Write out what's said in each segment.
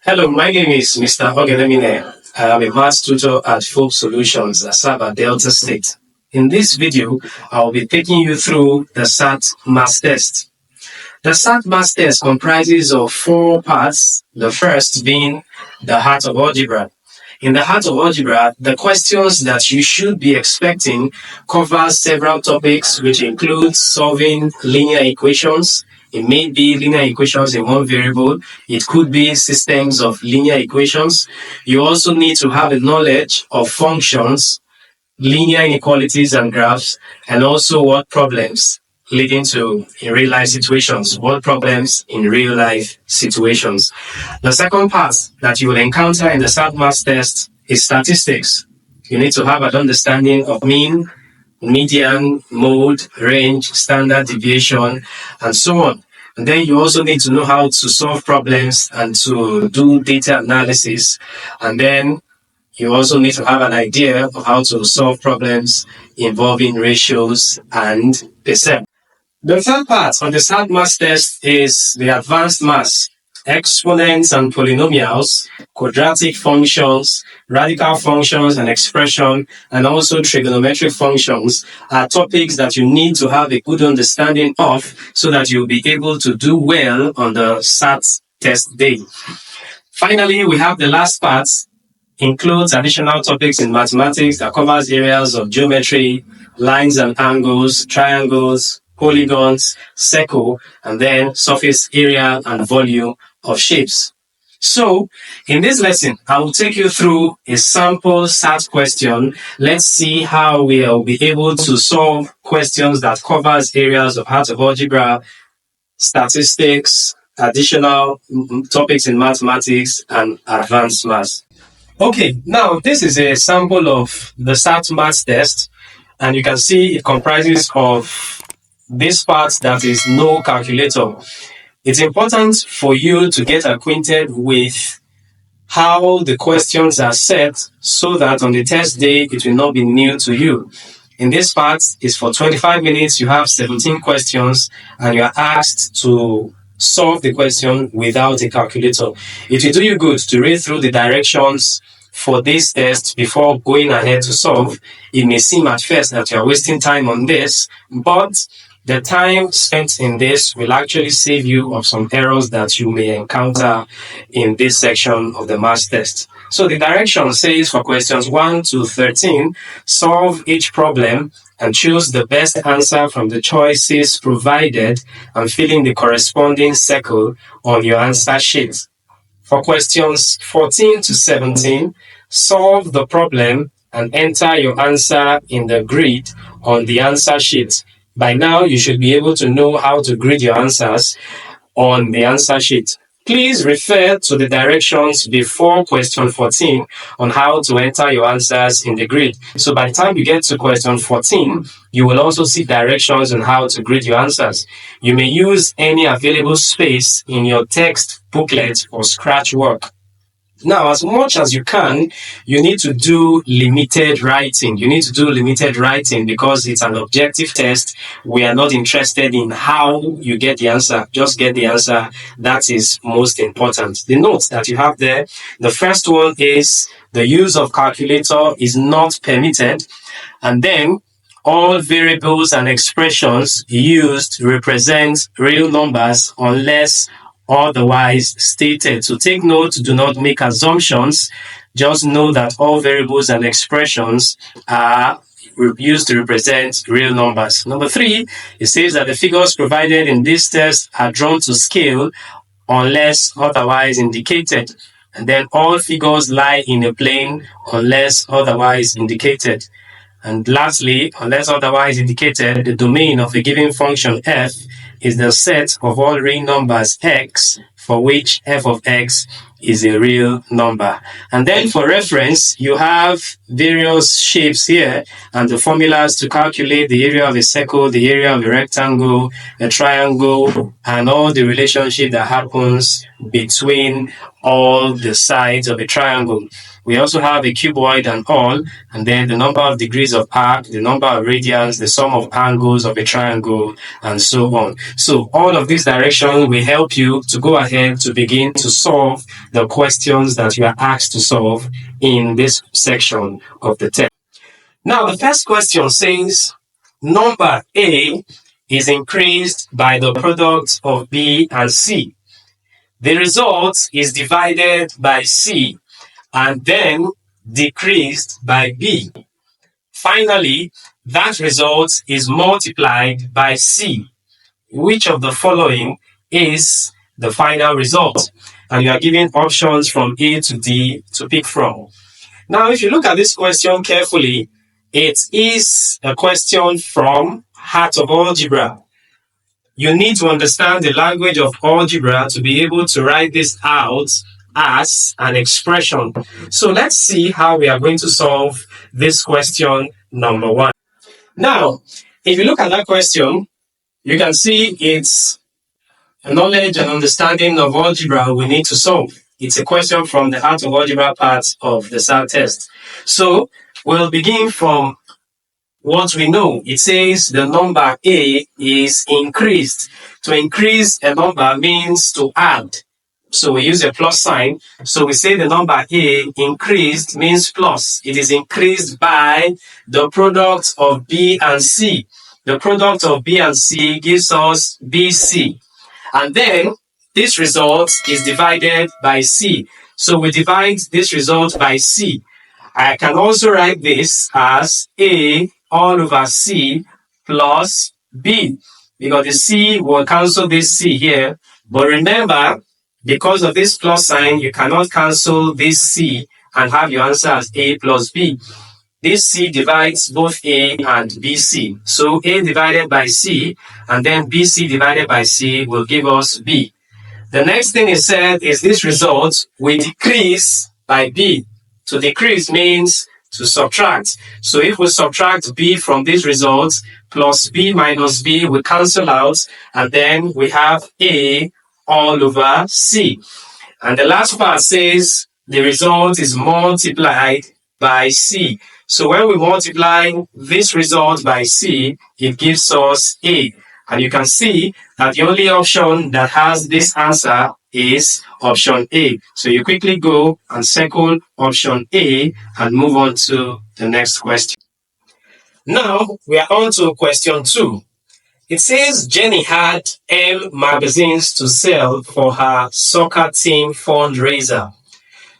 Hello, my name is Mr. Ogelemine. I am a maths tutor at Folk Solutions, Asaba, Delta State. In this video, I will be taking you through the SAT maths test. The SAT maths test comprises of 4 parts, the first being the heart of algebra. In the heart of algebra, the questions that you should be expecting cover several topics, which include solving linear equations. It may be linear equations in one variable. It could be systems of linear equations. You also need to have a knowledge of functions, linear inequalities and graphs, and also word problems leading to in real life situations, word problems in real life situations. The second part that you will encounter in the SAT maths test is statistics. You need to have an understanding of mean, median, mode, range, standard deviation, and so on. And then you also need to know how to solve problems and to do data analysis. And then you also need to have an idea of how to solve problems involving ratios and percent. The third part of the SAT maths test is the advanced maths. Exponents and polynomials, quadratic functions, radical functions and expression, and also trigonometric functions are topics that you need to have a good understanding of so that you'll be able to do well on the SAT test day. Finally, we have the last part, includes additional topics in mathematics that covers areas of geometry, lines and angles, triangles, polygons, circle, and then surface area and volume of shapes. So, in this lesson, I will take you through a sample SAT question. Let's see how we will be able to solve questions that covers areas of heart of algebra, statistics, additional topics in mathematics, and advanced maths. Okay, now this is a sample of the SAT maths test, and you can see it comprises of this part that is no calculator. It's important for you to get acquainted with how the questions are set so that on the test day it will not be new to you. In this part, it's for 25 minutes, you have 17 questions, and you are asked to solve the question without a calculator. It will do you good to read through the directions for this test before going ahead to solve. It may seem at first that you are wasting time on this, but the time spent in this will actually save you of some errors that you may encounter in this section of the maths test. So the direction says for questions 1 to 13, solve each problem and choose the best answer from the choices provided and fill in the corresponding circle on your answer sheet. For questions 14 to 17, solve the problem and enter your answer in the grid on the answer sheet. By now, you should be able to know how to grid your answers on the answer sheet. Please refer to the directions before question 14 on how to enter your answers in the grid. So by the time you get to question 14, you will also see directions on how to grid your answers. You may use any available space in your text booklet or scratch work. Now, as much as you can, you need to do limited writing. You need to do limited writing because it's an objective test. We are not interested in how you get the answer. Just get the answer. That is most important. The notes that you have there, the first one is the use of calculator is not permitted. And then all variables and expressions used represent real numbers unless otherwise stated. So take note, do not make assumptions. Just know that all variables and expressions are used to represent real numbers. Number 3, it says that the figures provided in this test are drawn to scale unless otherwise indicated. And then all figures lie in a plane unless otherwise indicated. And lastly, unless otherwise indicated, the domain of a given function f is the set of all real numbers x for which f of x is a real number. And then for reference, you have various shapes here and the formulas to calculate the area of a circle, the area of a rectangle, a triangle, and all the relationship that happens between all the sides of a triangle. We also have a cuboid and all, and then the number of degrees of arc, the number of radians, the sum of angles of a triangle, and so on. So all of these directions will help you to go ahead to begin to solve the questions that you are asked to solve in this section of the test. Now, the first question says, number A is increased by the product of B and C. The result is divided by C and then decreased by B. Finally, that result is multiplied by C. Which of the following is the final result? And you are given options from A to D to pick from. Now, if you look at this question carefully, it is a question from Heart of Algebra. You need to understand the language of algebra to be able to write this out as an expression. So let's see how we are going to solve this question number 1. Now, if you look at that question, you can see it's a knowledge and understanding of algebra we need to solve. It's a question from the Heart of Algebra part of the SAT test. So we'll begin from what we know. It says the number A is increased. To increase a number means to add. So we use a plus sign. So we say the number A increased means plus. It is increased by the product of B and C. The product of B and C gives us BC. And then this result is divided by C. So we divide this result by C. I can also write this as A all over C plus B, because the C will cancel this C here. But remember, because of this plus sign, you cannot cancel this C and have your answer as A plus B. This C divides both A and BC. So A divided by C and then BC divided by C will give us B. The next thing it said is this result will decrease by B. To decrease means to subtract. So if we subtract B from this result, plus B minus B will cancel out, and then we have A all over C. And the last part says the result is multiplied by C. So when we multiply this result by C, it gives us A. And you can see that the only option that has this answer is option A. So you quickly go and circle option A and move on to the next question. Now we are on to question 2. It says Jenny had M magazines to sell for her soccer team fundraiser.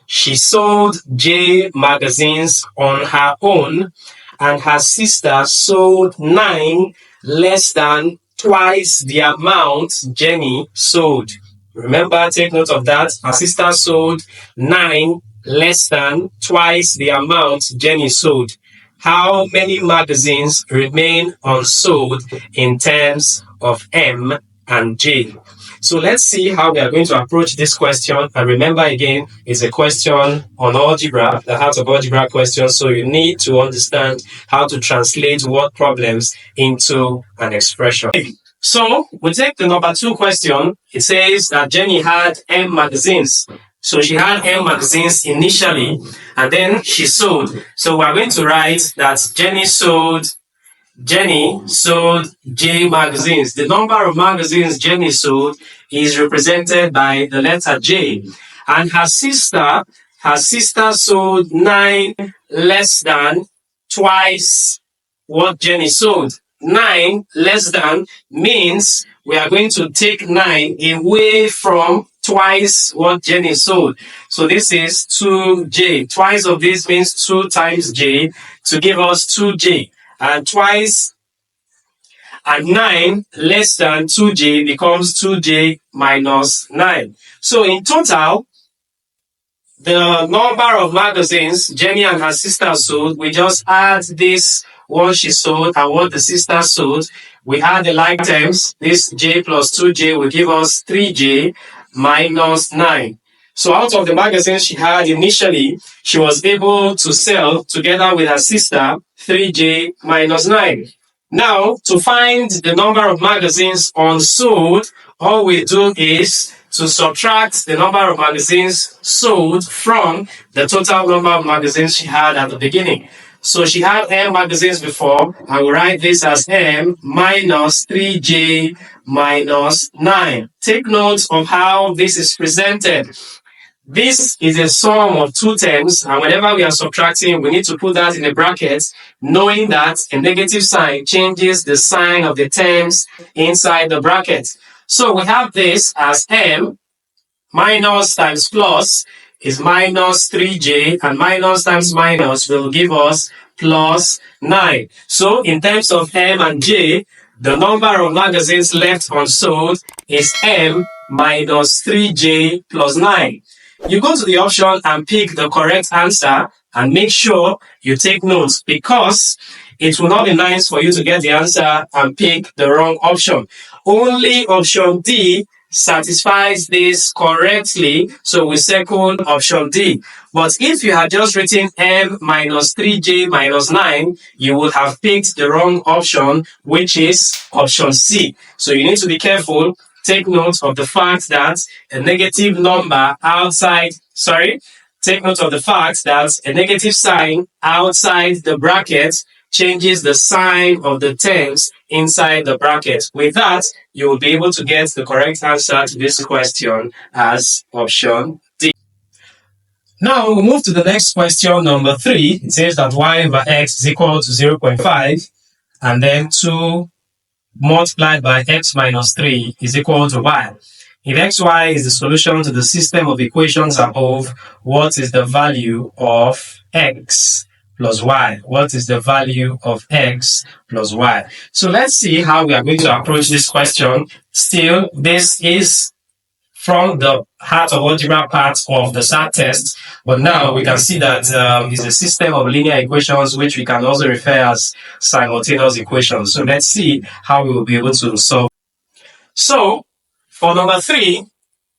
She sold J magazines on her own, and her sister sold 9 less than twice the amount Jenny sold. Remember, take note of that. Her sister sold 9 less than twice the amount Jenny sold. How many magazines remain unsold in terms of M and J? So let's see how we are going to approach this question. And remember again, it's a question on algebra, the Heart of Algebra question. So you need to understand how to translate word problems into an expression. So we take the number 2 question. It says that Jenny had M magazines. So she had M magazines initially, and then she sold. So we're going to write that Jenny sold J magazines. The number of magazines Jenny sold is represented by the letter J. And her sister sold 9 less than twice what Jenny sold. 9 less than means we are going to take 9 away from twice what Jenny sold. So this is 2J. Twice of this means 2 times J to give us 2J. And twice and 9 less than 2J becomes 2J minus 9. So in total, the number of magazines Jenny and her sister sold, we just add this, what she sold and what the sister sold. We add the like terms. This J plus 2J will give us 3J minus 9. So out of the magazines she had initially, she was able to sell together with her sister 3J minus 9. Now, to find the number of magazines unsold, all we do is to subtract the number of magazines sold from the total number of magazines she had at the beginning. So she had M magazines before. I will write this as M minus 3J minus 9. Take note of how this is presented. This is a sum of two terms, and whenever we are subtracting, we need to put that in a bracket, knowing that a negative sign changes the sign of the terms inside the bracket. So we have this as M minus times plus is minus 3J, and minus times minus will give us plus 9. So in terms of M and J, the number of magazines left unsold is M minus 3J plus 9. You go to the option and pick the correct answer, and make sure you take notes, because it will not be nice for you to get the answer and pick the wrong option. Only option D satisfies this correctly, so we circle option D. But if you had just written M minus 3J minus 9, you would have picked the wrong option, which is option C. So you need to be careful. Take note of the fact that a negative number take note of the fact that a negative sign outside the bracket changes the sign of the terms inside the bracket. With that, you will be able to get the correct answer to this question as option D. Now we'll move to the next question, number 3. It says that y over x is equal to 0.5, and then 2 multiplied by x minus 3 is equal to y. If xy is the solution to the system of equations above, what is the value of x plus y? What is the value of x plus y? So let's see how we are going to approach this question. Still, this is from the heart of algebra part of the SAT test, but now we can see that it's a system of linear equations, which we can also refer as simultaneous equations. So let's see how we will be able to solve. So for number 3,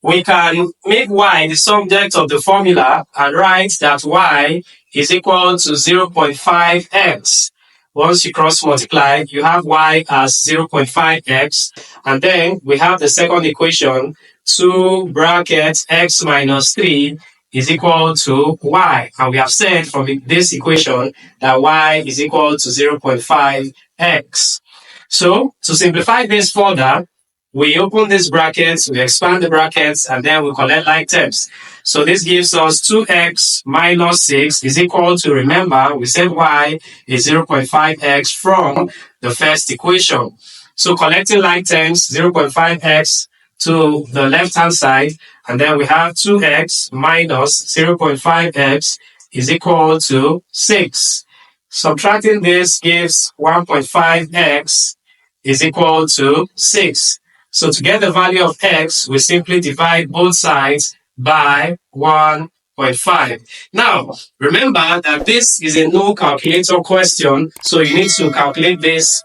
we can make y the subject of the formula and write that y is equal to 0.5x. Once you cross multiply, you have y as 0.5x, and then we have the second equation, 2 brackets x minus 3 is equal to y. And we have said from this equation that y is equal to 0.5x. So to simplify this further, we open this brackets, we expand the brackets, and then we collect like terms. So this gives us 2x minus 6 is equal to, remember, we said y is 0.5x from the first equation. So collecting like terms, 0.5x to the left-hand side, and then we have 2x minus 0.5x is equal to 6. Subtracting this gives 1.5x is equal to 6. So to get the value of x, we simply divide both sides by 1.5. Now, remember that this is a no calculator question, so you need to calculate this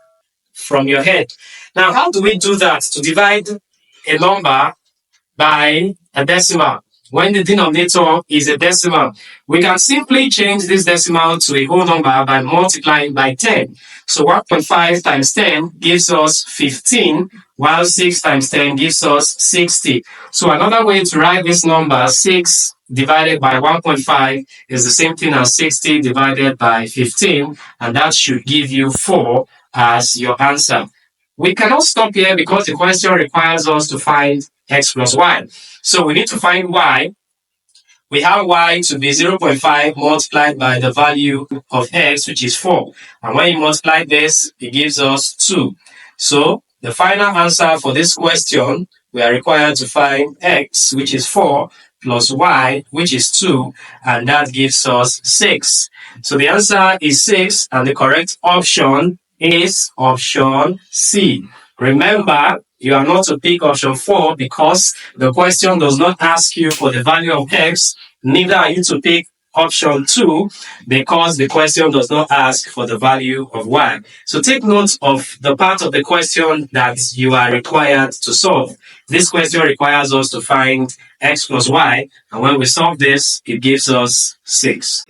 from your head. Now, how do we do that to divide a number by a decimal when the denominator is a decimal? We can simply change this decimal to a whole number by multiplying by 10. So 1.5 times 10 gives us 15, while 6 times 10 gives us 60. So another way to write this number, 6 divided by 1.5, is the same thing as 60 divided by 15, and that should give you 4 as your answer. We cannot stop here because the question requires us to find x plus y. So we need to find y. We have y to be 0.5 multiplied by the value of x, which is 4. And when you multiply this, it gives us 2. So the final answer for this question, we are required to find x, which is 4, plus y, which is 2, and that gives us 6. So the answer is 6, and the correct option is option C. Remember, you are not to pick option 4 because the question does not ask you for the value of x. Neither are you to pick option 2 because the question does not ask for the value of y. So take note of the part of the question that you are required to solve. This question requires us to find x plus y, and when we solve this, it gives us 6.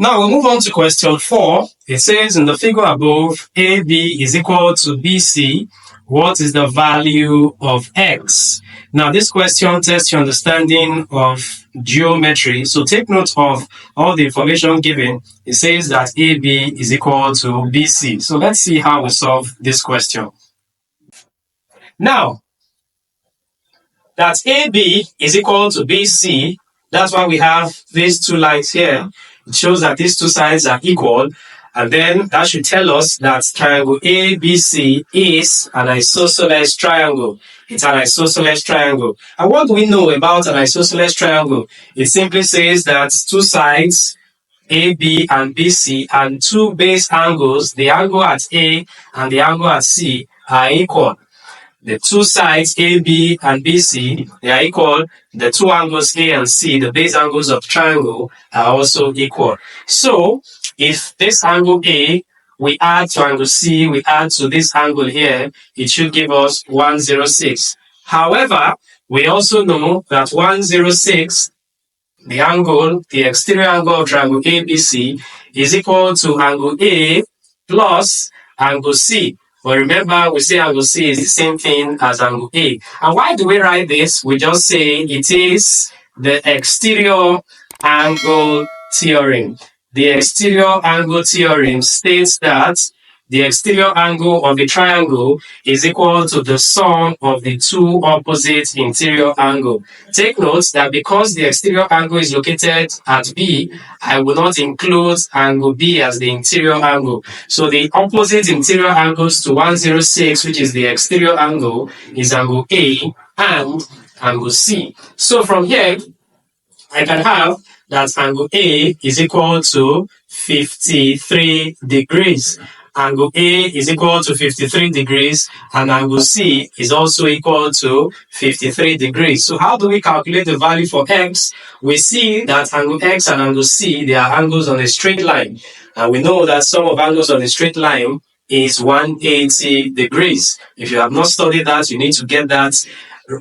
Now we'll move on to question 4. It says in the figure above, AB is equal to BC. What is the value of X? Now this question tests your understanding of geometry. So take note of all the information given. It says that AB is equal to BC. So let's see how we solve this question. Now, that AB is equal to BC, that's why we have these two lines here. It shows that these two sides are equal, and then that should tell us that triangle ABC is an isosceles triangle. It's an isosceles triangle. And what do we know about an isosceles triangle? It simply says that two sides, AB and BC, and two base angles, the angle at A and the angle at C, are equal. The two sides AB and BC, they are equal. The two angles A and C, the base angles of the triangle, are also equal. So, if this angle A, we add to angle C, we add to this angle here, it should give us 106. However, we also know that 106, the angle, the exterior angle of triangle ABC, is equal to angle A plus angle C. But remember, we say angle C is the same thing as angle A. And why do we write this? We just say it is the exterior angle theorem. The exterior angle theorem states that the exterior angle of a triangle is equal to the sum of the two opposite interior angles. Take note that because the exterior angle is located at B, I will not include angle B as the interior angle. So the opposite interior angles to 106, which is the exterior angle, is angle A and angle C. So from here, I can have that angle A is equal to 53 degrees. Angle A is equal to 53 degrees, and angle C is also equal to 53 degrees. So how do we calculate the value for X? We see that angle X and angle C, they are angles on a straight line. And we know that sum of angles on a straight line is 180 degrees. If you have not studied that, you need to get that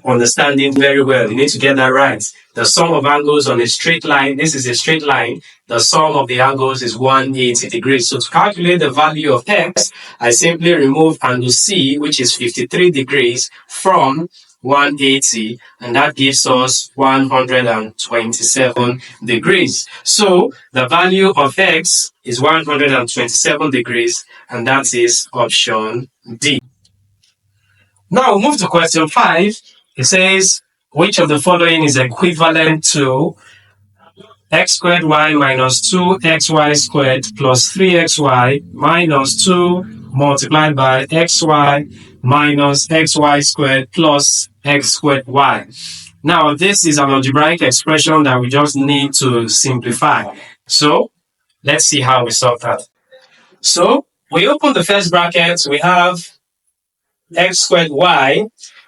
understanding very well. You need to get that right. The sum of angles on a straight line, this is a straight line, the sum of the angles is 180 degrees. So to calculate the value of X, I simply remove angle C, which is 53 degrees, from 180, and that gives us 127 degrees. So the value of X is 127 degrees, and that is option D. Now we'll move to question 5. It says, which of the following is equivalent to x squared y minus 2xy squared plus 3xy minus 2 multiplied by xy minus xy squared plus x squared y. Now, this is an algebraic expression that we just need to simplify. So, let's see how we solve that. So, we open the first bracket, we have x squared y.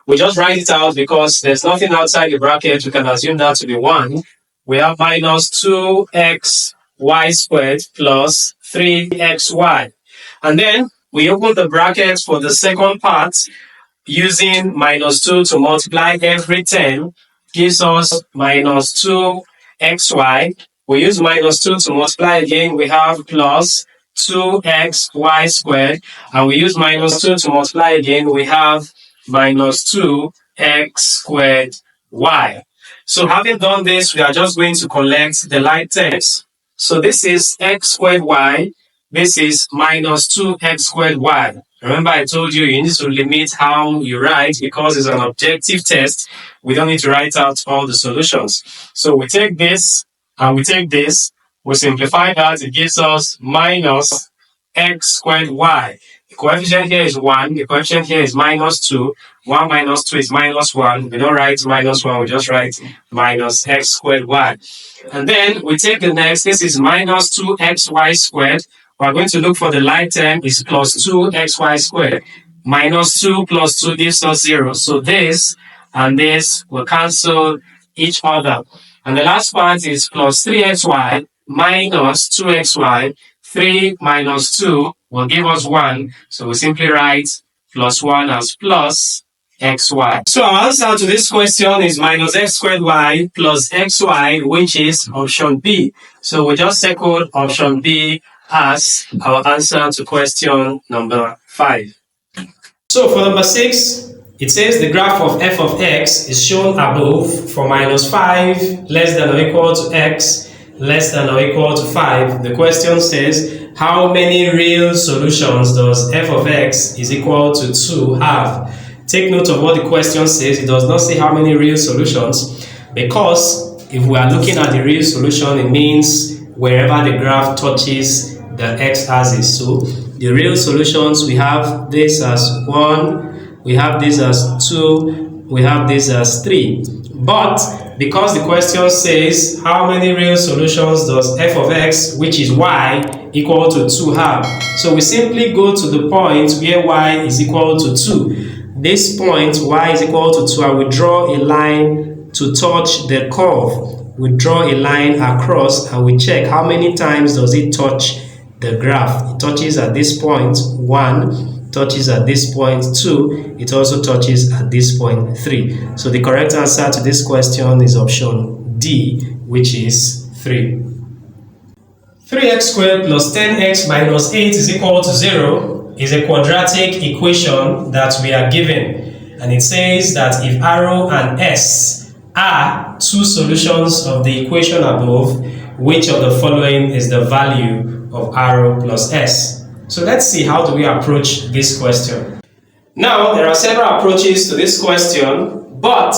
We just write it out because there's nothing outside the bracket. We can assume that to be 1. We have minus 2xy squared plus 3xy. And then we open the bracket for the second part using minus 2 to multiply every term gives us minus 2xy. We use minus 2 to multiply again. We have plus 2xy squared. And we use minus 2 to multiply again. We have minus 2x squared y. So having done this, we are just going to collect the like terms. So this is x squared y. This is minus 2x squared y. Remember, I told you you need to limit how you write because it's an objective test. We don't need to write out all the solutions. So we take this and we take this. We simplify that. It gives us minus x squared y. The coefficient here is 1. The coefficient here is minus 2. 1 minus 2 is minus 1. We don't write minus 1. We just write minus x squared y. And then we take the next. This is minus 2xy squared. We're going to look for the like term is plus 2xy squared. Minus 2 plus 2 gives us 0. So this and this will cancel each other. And the last part is plus 3xy minus 2xy. 3 minus 2 will give us 1. So we simply write plus 1 as plus xy. So our answer to this question is minus x squared y plus xy, which is option B. So we just circled option B as our answer to question number 5. So for number 6, it says the graph of f of x is shown above for minus 5 less than or equal to x less than or equal to 5. The question says, how many real solutions does f of x is equal to 2 have? Take note of what the question says. It does not say how many real solutions, because if we are looking at the real solution, it means wherever the graph touches the x-axis. So the real solutions, we have this as 1, we have this as 2, we have this as 3. But because the question says how many real solutions does f of x, which is y, equal to 2 have, so we simply go to the point where y is equal to 2. This point, y is equal to 2, I will draw a line to touch the curve. We draw a line across and we check how many times does it touch the graph. It touches at this point 1, touches at this point 2, it also touches at this point 3. So the correct answer to this question is option D, which is 3. 3x squared plus 10x minus 8 is equal to 0 is a quadratic equation that we are given. And it says that if arrow and s are two solutions of the equation above, which of the following is the value of arrow plus s? So let's see, how do we approach this question? Now, there are several approaches to this question, but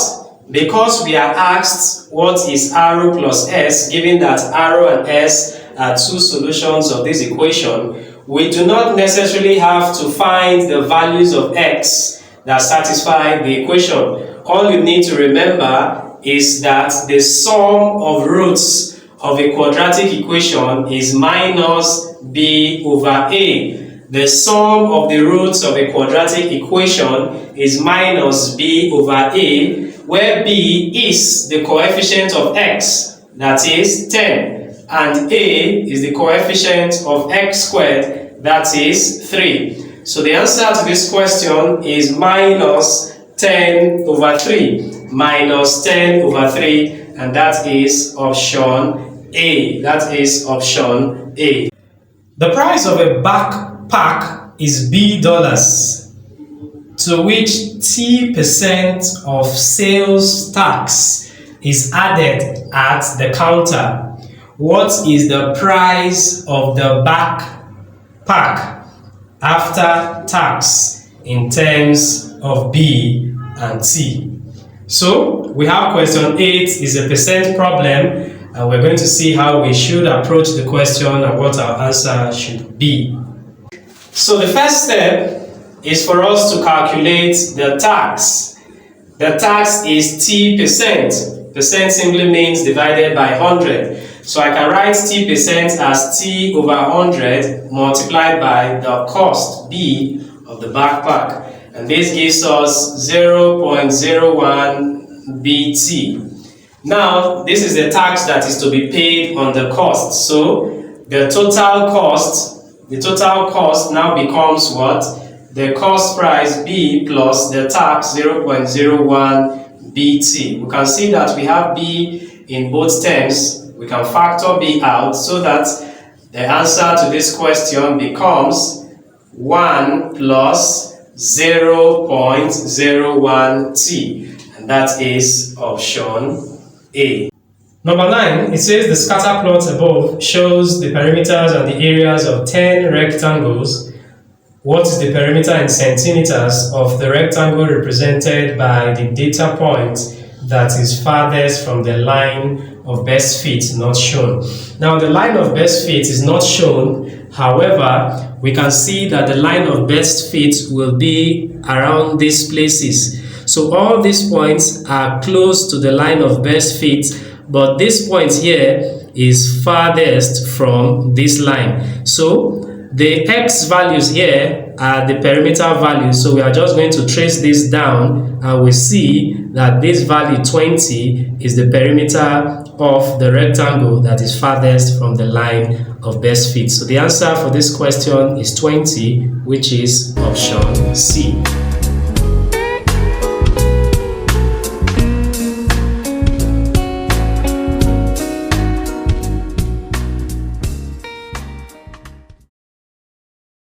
because we are asked what is arrow plus s, given that arrow and s are two solutions of this equation, we do not necessarily have to find the values of x that satisfy the equation. All you need to remember is that the sum of roots of a quadratic equation is minus b over a. The sum of the roots of a quadratic equation is minus b over a, where b is the coefficient of x, that is 10, and a is the coefficient of x squared, that is 3. So the answer to this question is minus 10 over 3, minus 10 over 3, and that is option A. That is option A. The price of a backpack is $B, to which T% of sales tax is added at the counter. What is the price of the backpack after tax in terms of B and T? So we have question 8 is a percent problem, and we're going to see how we should approach the question and what our answer should be. So the first step is for us to calculate the tax. The tax is T%. Percent simply means divided by 100. So I can write T% as T over 100 multiplied by the cost, B, of the backpack. And this gives us 0.01 BT. Now, this is the tax that is to be paid on the cost. So the total cost now becomes what? The cost price B plus the tax 0.01 BT. We can see that we have B in both terms. We can factor B out so that the answer to this question becomes 1 plus 0.01 T. And that is option A. Number 9, it says the scatter plot above shows the perimeters and the areas of 10 rectangles. What is the perimeter in centimeters of the rectangle represented by the data point that is farthest from the line of best fit not shown? Now, the line of best fit is not shown. However, we can see that the line of best fit will be around these places. So all these points are close to the line of best fit, but this point here is farthest from this line. So the x values here are the perimeter values. So we are just going to trace this down, and we see that this value 20 is the perimeter of the rectangle that is farthest from the line of best fit. So the answer for this question is 20, which is option C.